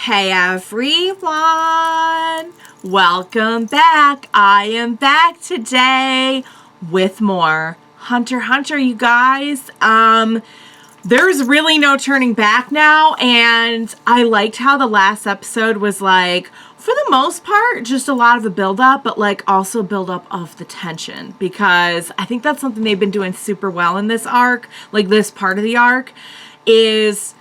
Hey everyone, welcome back. I am back today with more Hunter x Hunter, you guys. There's really no turning back now, and I liked how the last episode was like, for the most part, just a lot of a build-up, but like also build-up of the tension, because I think that's something they've been doing super well in this arc, like this part of the arc, is,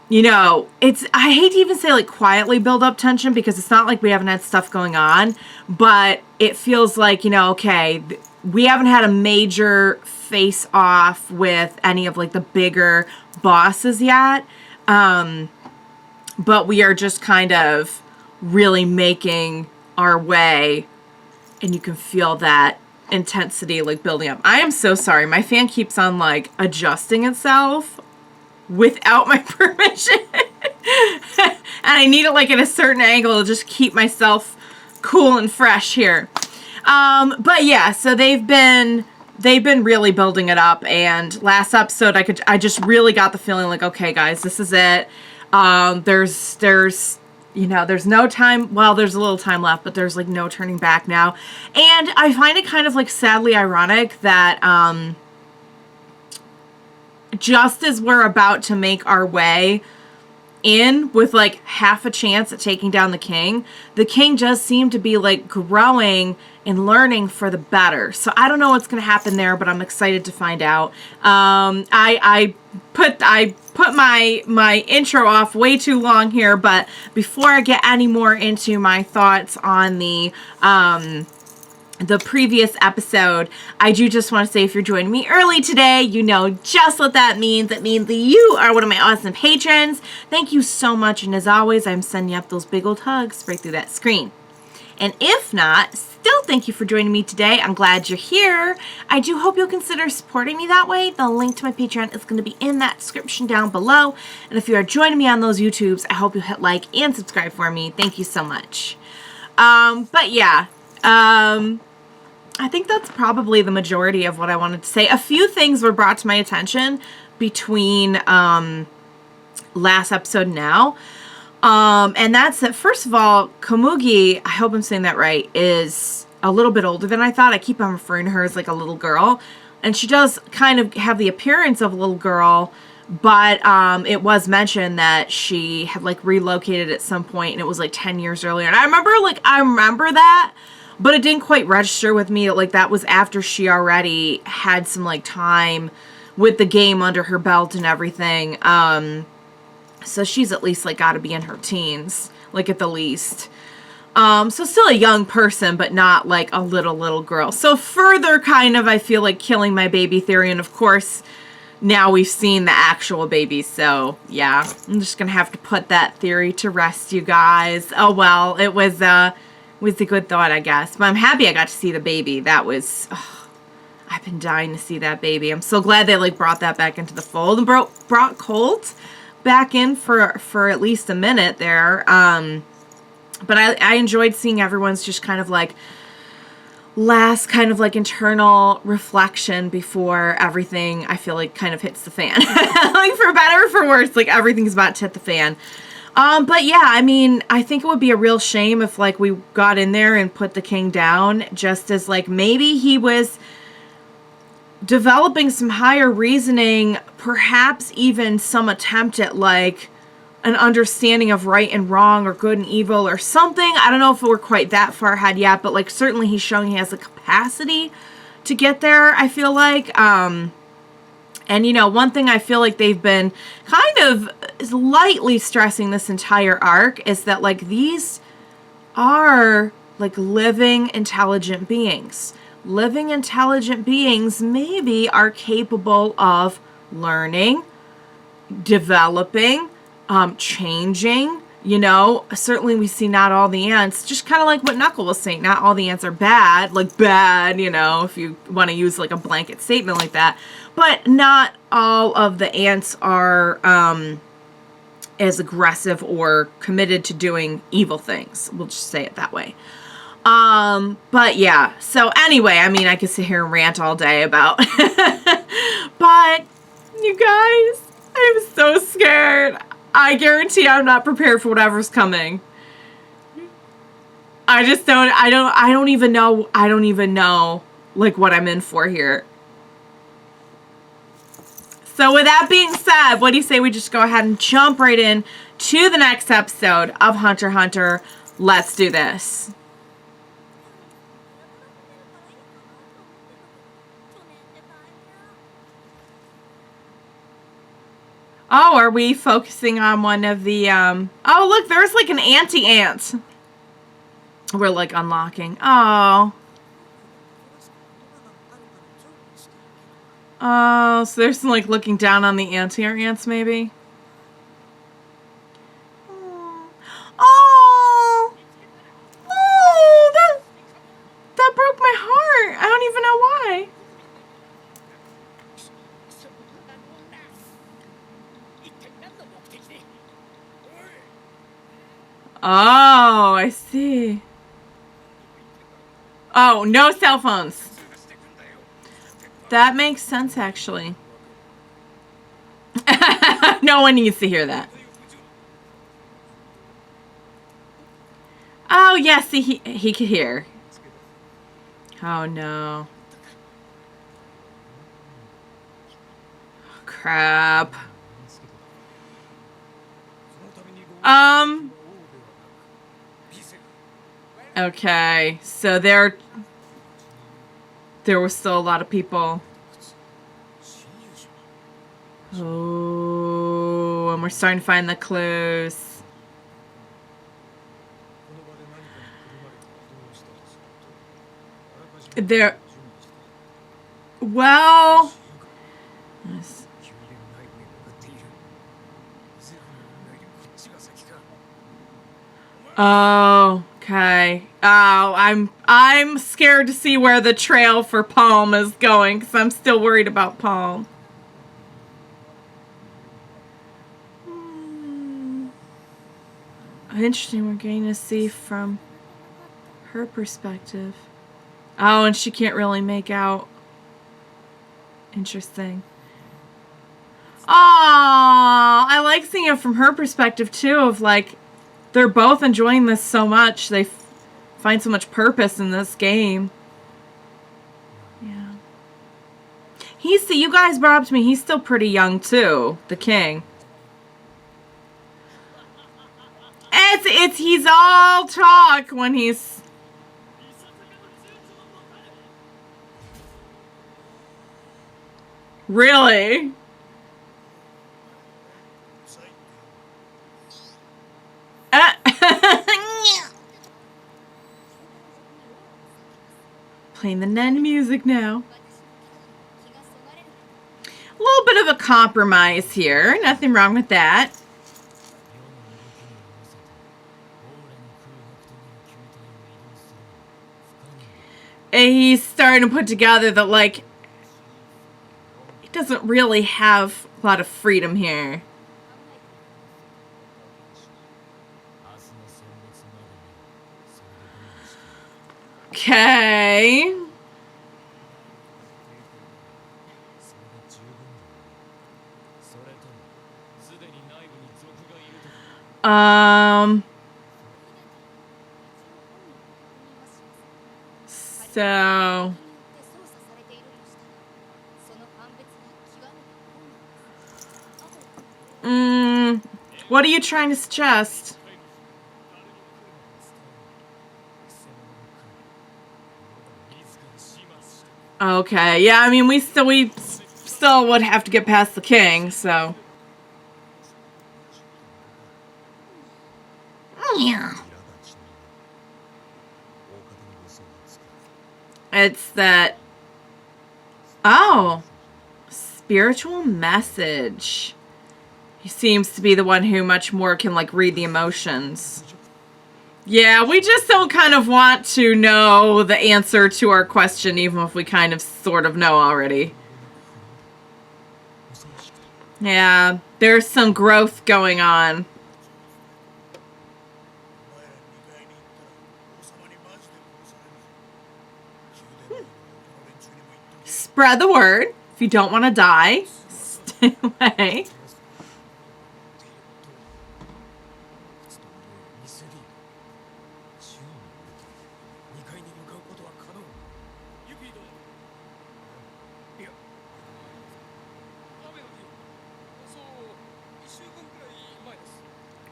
you know, I hate to even say like quietly build up tension, because it's not like we haven't had stuff going on, but it feels like, you know, okay, we haven't had a major face off with any of like the bigger bosses yet, but we are just kind of really making our way, and you can feel that intensity like building up. I am so sorry, my fan keeps on like adjusting itself without my permission. And I need it like at a certain angle to just keep myself cool and fresh here. But yeah, so they've been really building it up, and last episode I just really got the feeling like, okay guys, this is it. There's you know, there's no time, well, there's a little time left, but there's like no turning back now. And I find it kind of like sadly ironic that just as we're about to make our way in with like half a chance at taking down the king does seem to be like growing and learning for the better. So I don't know what's going to happen there, but I'm excited to find out. I put my intro off way too long here, but before I get any more into my thoughts on the previous episode, I do just want to say, if you're joining me early today, you know just what that means. It means that you are one of my awesome patrons. Thank you so much, and as always, I'm sending up those big old hugs right through that screen. And if not, still thank you for joining me today. I'm glad you're here. I do hope you'll consider supporting me that way. The link to my Patreon is going to be in that description down below. And if you are joining me on those YouTubes, I hope you hit like and subscribe for me. Thank you so much. But yeah, I think that's probably the majority of what I wanted to say. A few things were brought to my attention between last episode and now. And that's that, first of all, Komugi, I hope I'm saying that right, is a little bit older than I thought. I keep on referring to her as like a little girl. And she does kind of have the appearance of a little girl, but it was mentioned that she had like relocated at some point, and it was like 10 years earlier. And I remember that. But it didn't quite register with me. Like, that was after she already had some, like, time with the game under her belt and everything. So she's at least, like, got to be in her teens, like, at the least. So still a young person, but not, like, a little girl. So further kind of, I feel like, killing my baby theory. And, of course, now we've seen the actual baby. So, yeah, I'm just going to have to put that theory to rest, you guys. Oh, well, it was a good thought, I guess. But I'm happy I got to see the baby. That was, I've been dying to see that baby. I'm so glad they like brought that back into the fold and brought Colt back in for at least a minute there. But I enjoyed seeing everyone's just kind of like last kind of like internal reflection before everything, I feel like, kind of hits the fan. Like, for better or for worse, like everything's about to hit the fan. But yeah, I mean, I think it would be a real shame if, like, we got in there and put the king down, just as, like, maybe he was developing some higher reasoning, perhaps even some attempt at, like, an understanding of right and wrong or good and evil or something. I don't know if we're quite that far ahead yet, but, like, certainly he's showing he has the capacity to get there, I feel like. And, you know, one thing I feel like they've been kind of lightly stressing this entire arc is that, like, these are, like, living, intelligent beings. Living, intelligent beings maybe are capable of learning, developing, changing. You know, certainly we see not all the ants, just kind of like what Knuckle was saying, not all the ants are bad, like bad, you know, if you want to use like a blanket statement like that, but not all of the ants are as aggressive or committed to doing evil things. We'll just say it that way. But yeah, so anyway, I mean, I could sit here and rant all day about, but you guys, I'm so scared. I guarantee I'm not prepared for whatever's coming. I don't even know like what I'm in for here. So with that being said, what do you say we just go ahead and jump right in to the next episode of Hunter x Hunter? Let's do this. Oh, are we focusing on one of the, oh, look, there's like an anti-ant. We're like unlocking. Oh. Oh, so there's some like looking down on the anti-ants maybe? Oh. Oh, that broke my heart. I don't even know why. Oh, I see. Oh, no cell phones. That makes sense, actually. No one needs to hear that. Oh, yes, yeah, he could hear. Oh, no. Oh, crap. Okay, so there were still a lot of people. Oh, and we're starting to find the clues. There. Well. Oh, okay. Oh, I'm scared to see where the trail for Palm is going because I'm still worried about Palm. Interesting, we're getting to see from her perspective. Oh, and she can't really make out. Interesting. Oh, I like seeing it from her perspective too, of like, they're both enjoying this so much. They find so much purpose in this game. Yeah. You guys brought up to me, he's still pretty young too, the king. He's all talk when he's... Really? Playing the Nen music now. A little bit of a compromise here. Nothing wrong with that. And he's starting to put together that, like, he doesn't really have a lot of freedom here. Okay. So... what are you trying to suggest? Okay, yeah, I mean, we still would have to get past the king, so... Yeah. It's that... Oh. Spiritual message. He seems to be the one who much more can, like, read the emotions. Yeah, we just don't kind of want to know the answer to our question, even if we kind of sort of know already. Yeah, there's some growth going on. Spread the word. If you don't want to die, stay away.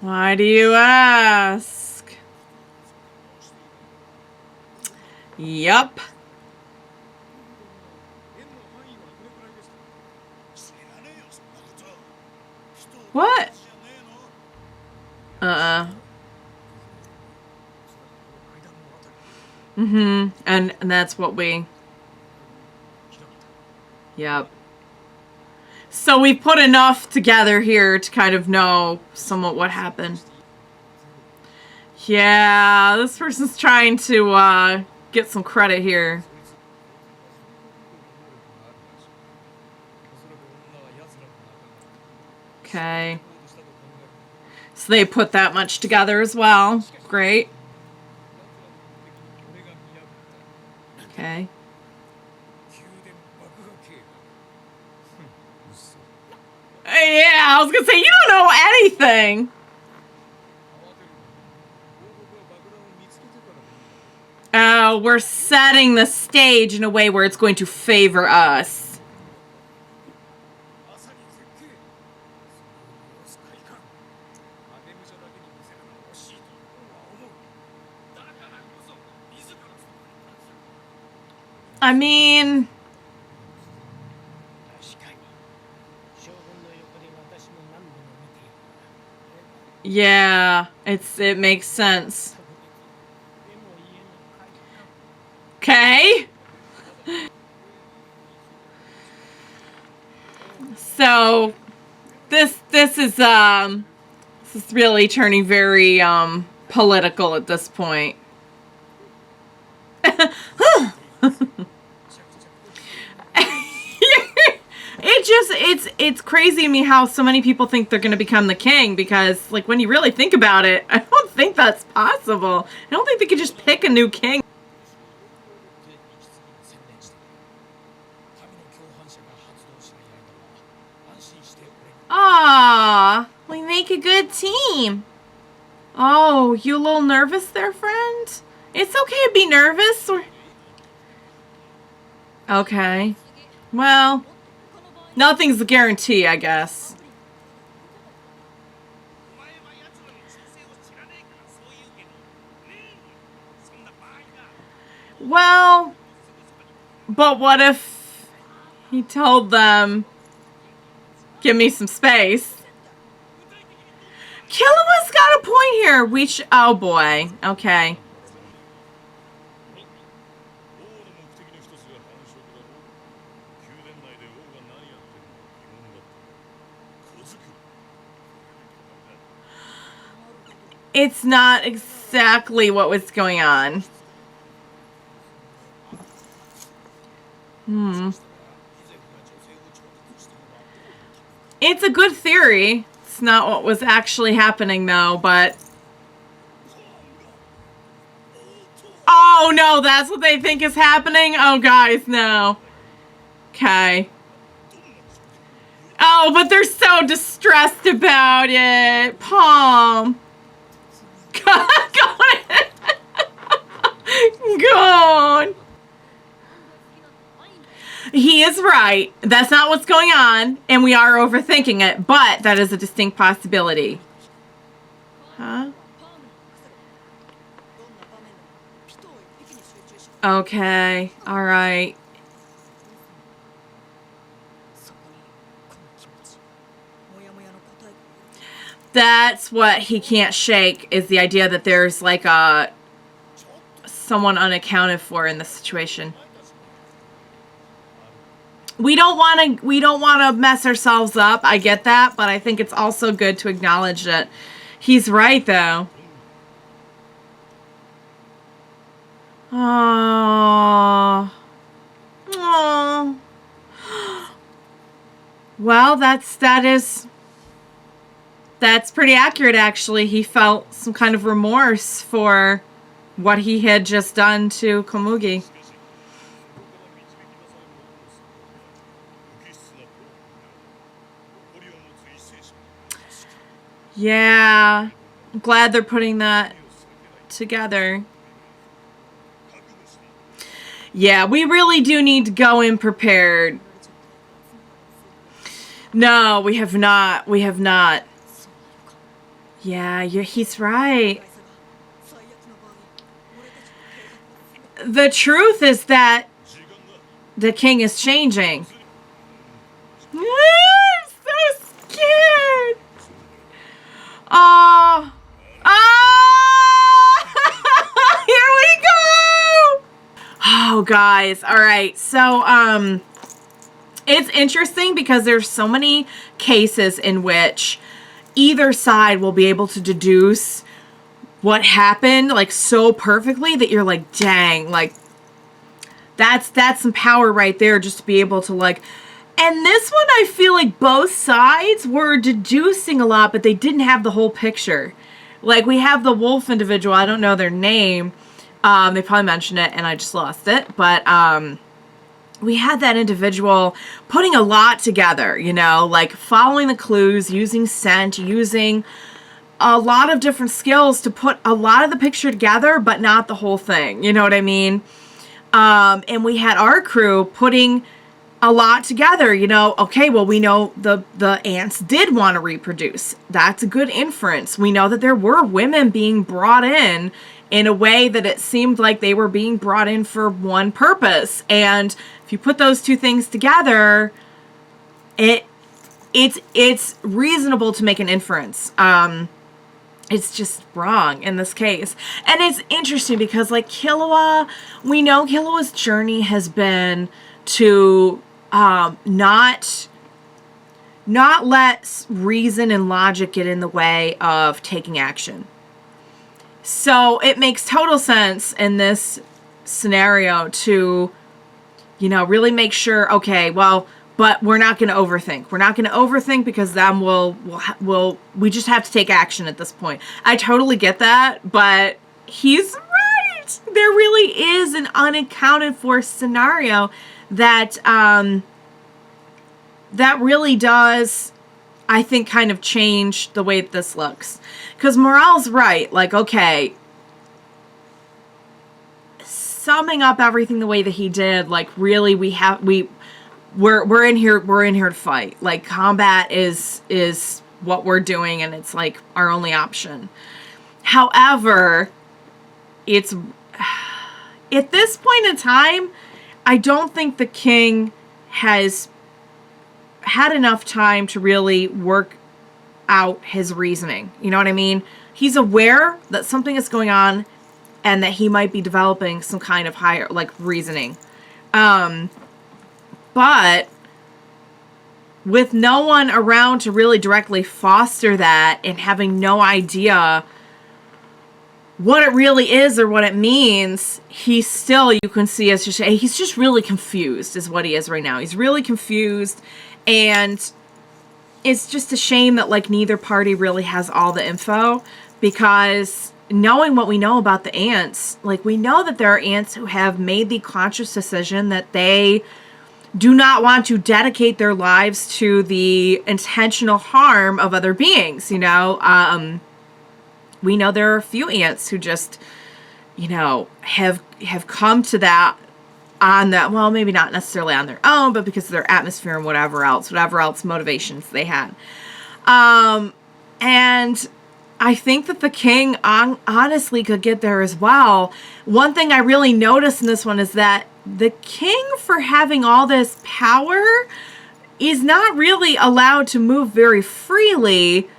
Why do you ask? Yup. What? And that's what we... Yep. So we put enough together here to kind of know somewhat what happened. Yeah, this person's trying to get some credit here. Okay. So they put that much together as well. Great. Okay. Yeah, I was gonna say, you don't know anything. We're setting the stage in a way where it's going to favor us. I mean... Yeah, it makes sense. Okay. So this is really turning very political at this point. It's crazy to me how so many people think they're going to become the king, because like when you really think about it, I don't think that's possible. I don't think they could just pick a new king. Ah, we make a good team. Oh, you a little nervous there, friend? It's okay to be nervous. Okay. Well, nothing's a guarantee, I guess. Well, but what if he told them, give me some space? Killua's got a point here. Oh boy. Okay. It's not exactly what was going on. It's a good theory. It's not what was actually happening, though, but... Oh, no, that's what they think is happening? Oh, guys, no. Okay. Oh, but they're so distressed about it. Palm. Gone. He is right. That's not what's going on, and we are overthinking it, but that is a distinct possibility. Huh? Okay. All right. That's what he can't shake, is the idea that there's like someone unaccounted for in this situation. We don't want to mess ourselves up. I get that, but I think it's also good to acknowledge that he's right, though. Oh. Oh. Well, that's pretty accurate, actually. He felt some kind of remorse for what he had just done to Komugi. Yeah. Glad they're putting that together. Yeah, we really do need to go in prepared. No, we have not. We have not. Yeah, he's right. The truth is that the king is changing. I'm so scared. Oh. Oh. Here we go. Oh, guys. All right. So, it's interesting because there's so many cases in which either side will be able to deduce what happened like so perfectly that you're like, dang, like that's some power right there just to be able to like. And this one, I feel like both sides were deducing a lot, but they didn't have the whole picture. Like we have the wolf individual, I don't know their name. They probably mentioned it and I just lost it, but we had that individual putting a lot together, you know, like following the clues, using scent, using a lot of different skills to put a lot of the picture together, but not the whole thing. You know what I mean? And we had our crew putting a lot together, you know. Okay, well, we know the ants did want to reproduce. That's a good inference. We know that there were women being brought in a way that it seemed like they were being brought in for one purpose. And if you put those two things together, it's reasonable to make an inference. It's just wrong in this case. And it's interesting because like Killua, we know Killua's journey has been to not let reason and logic get in the way of taking action. So it makes total sense in this scenario to, you know, really make sure, okay, well, but we're not going to overthink. We're not going to overthink because then we just have to take action at this point. I totally get that, but he's right. There really is an unaccounted for scenario that that really does, I think, kind of change the way that this looks. Because Morale's right. Like, okay, summing up everything the way that he did, like, really, we're in here to fight. Like, combat is what we're doing, and it's like our only option. However, it's at this point in time, I don't think the king has had enough time to really work out his reasoning. You know what I mean? He's aware that something is going on and that he might be developing some kind of higher, like, reasoning. But with no one around to really directly foster that and having no idea what it really is or what it means, he's still, you can see, as just, he's just really confused is what he is right now. He's really confused, and it's just a shame that, like, neither party really has all the info, because knowing what we know about the ants, like, we know that there are ants who have made the conscious decision that they do not want to dedicate their lives to the intentional harm of other beings, you know. We know there are a few ants who just, you know, have come to that on that, well, maybe not necessarily on their own, but because of their atmosphere and whatever else motivations they had. And I think that the king honestly could get there as well. One thing I really noticed in this one is that the king, for having all this power, is not really allowed to move very freely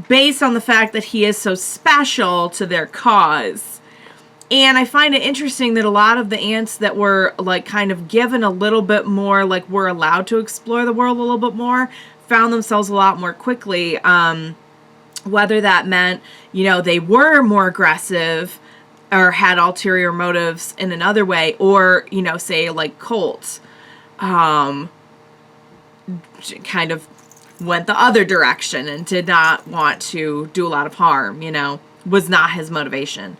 based on the fact that he is so special to their cause. And I find it interesting that a lot of the ants that were, like, kind of given a little bit more, like, were allowed to explore the world a little bit more, found themselves a lot more quickly. Whether that meant, you know, they were more aggressive or had ulterior motives in another way, or, you know, say, like, Colt, kind of went the other direction and did not want to do a lot of harm, you know, was not his motivation.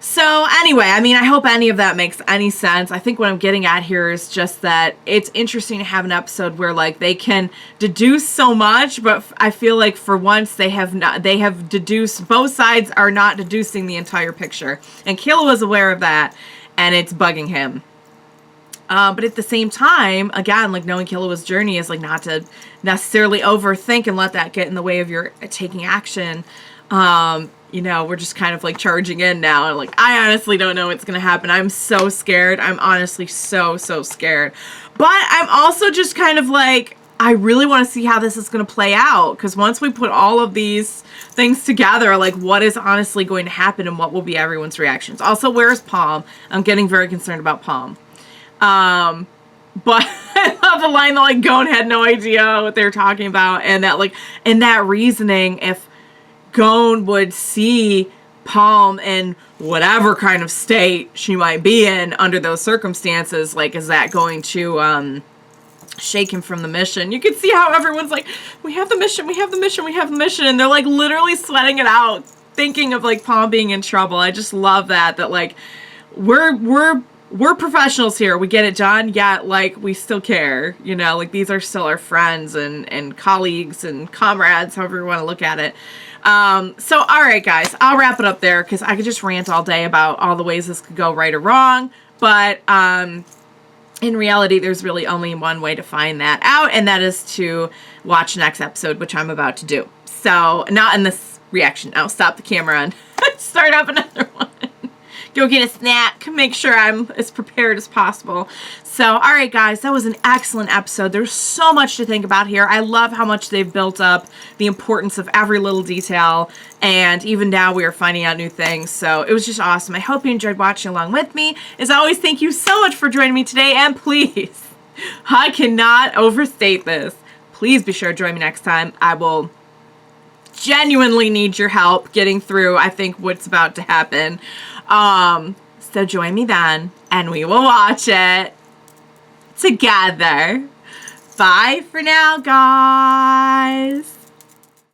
So anyway, I mean, I hope any of that makes any sense. I think what I'm getting at here is just that it's interesting to have an episode where like they can deduce so much, but I feel like for once they have deduced, both sides are not deducing the entire picture. And Killua was aware of that, and it's bugging him. But at the same time, again, like knowing Killua's journey is like not to necessarily overthink and let that get in the way of your taking action. You know, we're just kind of like charging in now, and like I honestly don't know what's gonna happen. I'm so scared. I'm honestly so scared. But I'm also just kind of like, I really want to see how this is gonna play out, because once we put all of these things together, like what is honestly going to happen and what will be everyone's reactions. Also, where's Palm? I'm getting very concerned about Palm. But I love the line that like Gon had no idea what they were talking about, and that like in that reasoning, if Gon would see Palm in whatever kind of state she might be in under those circumstances, like is that going to shake him from the mission? You can see how everyone's like, we have the mission, we have the mission, we have the mission, and they're like literally sweating it out, thinking of like Palm being in trouble. I just love that like we're professionals here. We get it, John. Yeah, like we still care, you know, like these are still our friends and colleagues and comrades, however you want to look at it. So, all right, guys, I'll wrap it up there because I could just rant all day about all the ways this could go right or wrong. But in reality, there's really only one way to find that out, and that is to watch next episode, which I'm about to do. So, not in this reaction. I'll stop the camera and start up another one. Go get a snack, make sure I'm as prepared as possible. So, all right, guys, that was an excellent episode. There's so much to think about here. I love how much they've built up the importance of every little detail, and even now we are finding out new things. So it was just awesome. I hope you enjoyed watching along with me. As always, thank you so much for joining me today, and please, I cannot overstate this. Please be sure to join me next time. I will genuinely need your help getting through, I think, what's about to happen. So join me then, and we will watch it together. Bye for now, guys.